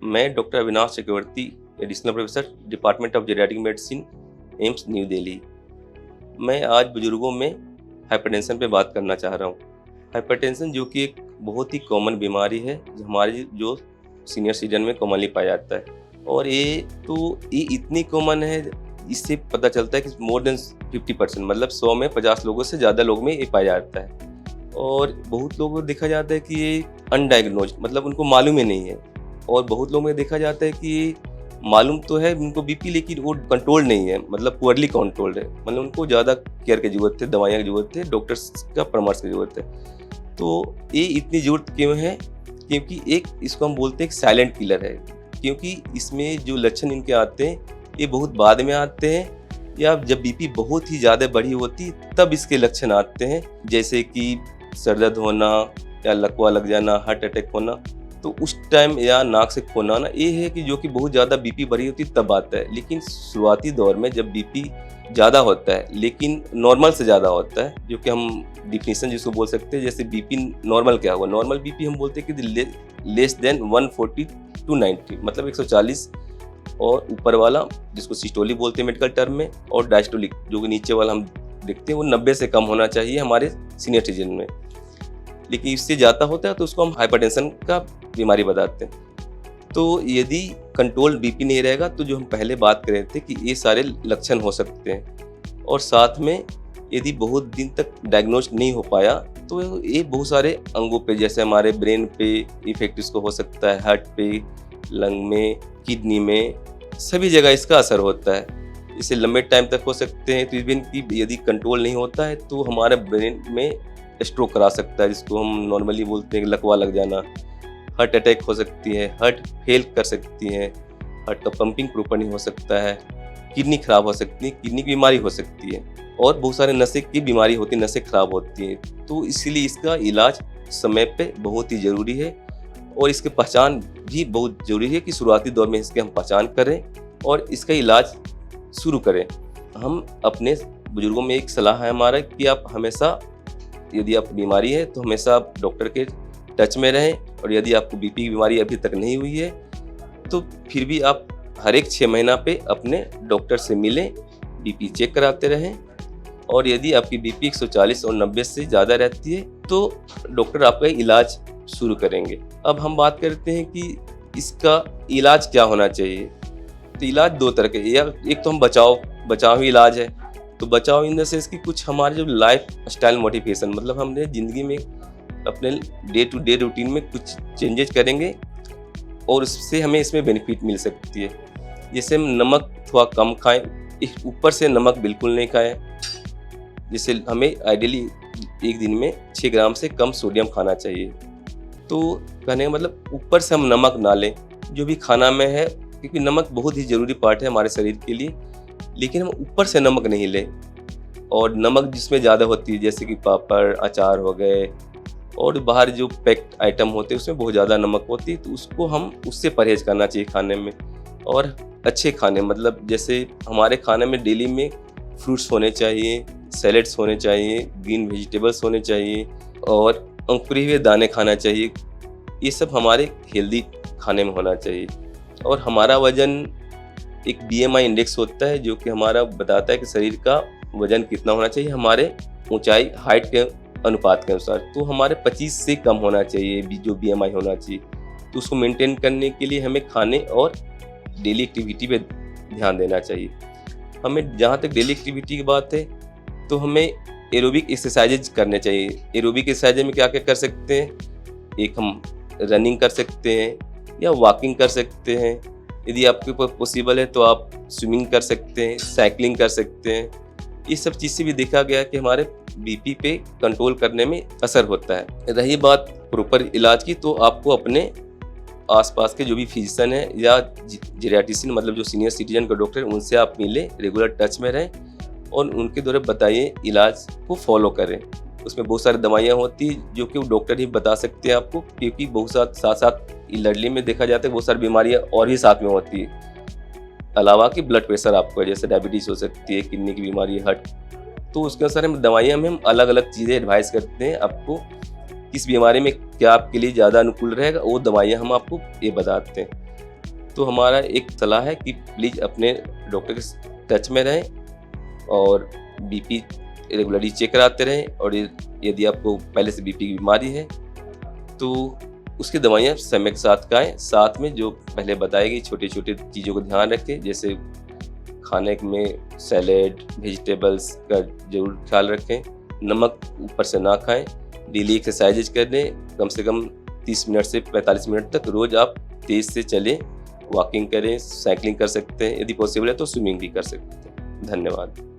मैं doctor Avinash Chakravarti, additional professor, department of geriatric medicine, AIIMS New Delhi. मैं आज बुजुर्गों में हाइपरटेंशन पे बात करना चाह रहा हूँ। हाइपरटेंशन जो कि एक बहुत ही कॉमन बीमारी है, जो हमारे जो सीनियर सिटीजन में कॉमनली पाया जाता है। और ये इतनी कॉमन है, इससे पता चलता है कि मोर देन 50% मतलब 100 में 50 लोगों से ज़्यादा लोग में ये पाया जाता है। और बहुत लोगों को देखा जाता है कि ये अनडायग्नोज्ड, मतलब उनको मालूम ही नहीं है। और बहुत लोगों में देखा जाता है कि मालूम तो है उनको बीपी, लेकिन वो कंट्रोल नहीं है, मतलब पुअरली कंट्रोल्ड है, मतलब उनको ज़्यादा केयर की ज़रूरत है, दवाइयाँ की ज़रूरत है, डॉक्टर्स का परामर्श की ज़रूरत है। तो ये इतनी ज़रूरत क्यों है? क्योंकि एक इसको हम बोलते हैं एक साइलेंट किलर है, क्योंकि इसमें जो लक्षण इनके आते हैं ये बहुत बाद में आते हैं, या जब बीपी बहुत ही ज़्यादा बढ़ी होती तब इसके लक्षण आते हैं, जैसे कि सर दर्द होना या लकवा लग जाना, हार्ट अटैक होना। तो उस टाइम या नाक से खून आना, ये है कि जो कि बहुत ज़्यादा बीपी बढ़ी होती तब आता है। लेकिन शुरुआती दौर में जब बीपी ज़्यादा होता है, लेकिन नॉर्मल से ज़्यादा होता है, जो कि हम डिफिनीशन जिसको बोल सकते हैं, जैसे बीपी नॉर्मल क्या हुआ, नॉर्मल बीपी हम बोलते हैं कि लेस देन 140 to 90, मतलब 140 और ऊपर वाला जिसको सिस्टोलिक बोलते हैं मेडिकल टर्म में, और डायस्टोलिक जो कि नीचे वाला हम देखते हैं वो 90 से कम होना चाहिए हमारे सीनियर सिटीजन में। लेकिन इससे ज़्यादा होता है तो उसको हम हाइपरटेंशन का बीमारी बताते हैं। तो यदि कंट्रोल बीपी नहीं रहेगा तो जो हम पहले बात कर रहे थे कि ये सारे लक्षण हो सकते हैं। और साथ में यदि बहुत दिन तक डायग्नोज नहीं हो पाया तो ये बहुत सारे अंगों पे, जैसे हमारे ब्रेन पे इफेक्ट इसको हो सकता है, हार्ट पे, लंग में, किडनी में, सभी जगह इसका असर होता है। इसे लंबे टाइम तक हो सकते हैं। तो इवन की यदि कंट्रोल नहीं होता है तो हमारे ब्रेन में स्ट्रोक करा सकता है, जिसको हम नॉर्मली बोलते हैं लकवा लग जाना, हार्ट अटैक हो सकती है, हार्ट फेल कर सकती है, हार्ट का पंपिंग प्रॉपर नहीं हो सकता है, किडनी खराब हो सकती है, किडनी की बीमारी हो सकती है, और बहुत सारे नशे की बीमारी होती है, नसें खराब होती हैं। तो इसीलिए इसका इलाज समय पे बहुत ही ज़रूरी है, और इसकी पहचान भी बहुत ज़रूरी है कि शुरुआती दौर में इसके हम पहचान करें और इसका इलाज शुरू करें। हम अपने बुजुर्गों में एक सलाह है हमारा कि आप हमेशा, यदि आप बीमारी है तो हमेशा आप डॉक्टर के टच में रहें, और यदि आपको बीपी की बीमारी अभी तक नहीं हुई है तो फिर भी आप हर एक 6 महीना पे अपने डॉक्टर से मिलें, बीपी चेक कराते रहें। और यदि आपकी बीपी 140 और 90 से ज़्यादा रहती है तो डॉक्टर आपका इलाज शुरू करेंगे। अब हम बात करते हैं कि इसका इलाज क्या होना चाहिए। तो इलाज 2 तरह के, एक तो हम बचाव ही इलाज है। तो बचाव इन द सेंस कि कुछ हमारे जो लाइफ स्टाइल मॉडिफिकेशन, मतलब हमने ज़िंदगी में अपने डे टू डे रूटीन में कुछ चेंजेस करेंगे और उससे हमें इसमें बेनिफिट मिल सकती है। जैसे हम नमक थोड़ा कम खाएं, ऊपर से नमक बिल्कुल नहीं खाएं। जैसे हमें आइडियली एक दिन में 6 ग्राम से कम सोडियम खाना चाहिए। तो कहने का मतलब ऊपर से हम नमक ना लें जो भी खाना में है, क्योंकि नमक बहुत ही ज़रूरी पार्ट है हमारे शरीर के लिए, लेकिन हम ऊपर से नमक नहीं लें। और नमक जिसमें ज़्यादा होती है, जैसे कि पापड़, अचार हो गए, और बाहर जो पैक्ड आइटम होते हैं उसमें बहुत ज़्यादा नमक होती है, तो उसको हम उससे परहेज़ करना चाहिए खाने में। और अच्छे खाने, मतलब जैसे हमारे खाने में डेली में फ्रूट्स होने चाहिए, सैलेड्स होने चाहिए, ग्रीन वेजिटेबल्स होने चाहिए, और अंकुरे हुए दाने खाना चाहिए। ये सब हमारे हेल्दी खाने में होना चाहिए। और हमारा वज़न, एक BMI इंडेक्स होता है जो कि हमारा बताता है कि शरीर का वज़न कितना होना चाहिए हमारे ऊंचाई, हाइट के अनुपात के अनुसार। तो हमारे 25 से कम होना चाहिए जो BMI होना चाहिए। तो उसको मेंटेन करने के लिए हमें खाने और डेली एक्टिविटी पे ध्यान देना चाहिए। हमें जहाँ तक डेली एक्टिविटी की बात है तो हमें एरोबिक एक्सरसाइजेज करने चाहिए। एरोबिक एक्सरसाइज में क्या क्या कर सकते हैं, एक हम रनिंग कर सकते हैं या वॉकिंग कर सकते हैं। यदि आपके ऊपर पॉसिबल है तो आप स्विमिंग कर सकते हैं, साइकिलिंग कर सकते हैं। ये सब चीज़ से भी देखा गया कि हमारे बीपी पे कंट्रोल करने में असर होता है। रही बात प्रॉपर इलाज की, तो आपको अपने आसपास के जो भी फिजिशियन है या जेरियाट्रिशियन, मतलब जो सीनियर सिटीजन के डॉक्टर, उनसे आप मिलें, रेगुलर टच में रहें और उनके द्वारा बताइए इलाज को फॉलो करें। उसमें बहुत सारी दवाइयाँ होती हैं जो कि वो डॉक्टर ही बता सकते हैं आपको, क्योंकि बहुत साथ साथ इलडली में देखा जाता है बहुत सारी बीमारियाँ और भी साथ में होती है, अलावा कि ब्लड प्रेशर आपको, जैसे डायबिटीज़ हो सकती है, किडनी की बीमारी, हार्ट। तो उसके अनुसार हम दवाइयाँ में हम अलग अलग चीज़ें एडवाइस करते हैं आपको, किस बीमारी में क्या आपके लिए ज़्यादा अनुकूल रहेगा, वो दवाइयाँ हम आपको ये बताते हैं। तो हमारा एक सलाह है कि प्लीज़ अपने डॉक्टर के टच में रहें और बीपी रेगुलरली चेक कराते रहें, और यदि आपको पहले से बीपी की बीमारी है तो उसकी दवाइयाँ समय के साथ खाएँ। साथ में जो पहले बताई गई छोटी-छोटी चीज़ों को ध्यान रखें, जैसे खाने में सैलेड, वेजिटेबल्स का ज़रूर ख्याल रखें, नमक ऊपर से ना खाएँ, डेली एक्सरसाइज़ करें, कम से कम 30 मिनट से 45 मिनट तक रोज़ आप तेज़ से चलें, वॉकिंग करें, साइक्लिंग कर सकते हैं, यदि पॉसिबल है तो स्विमिंग भी कर सकते हैं। धन्यवाद।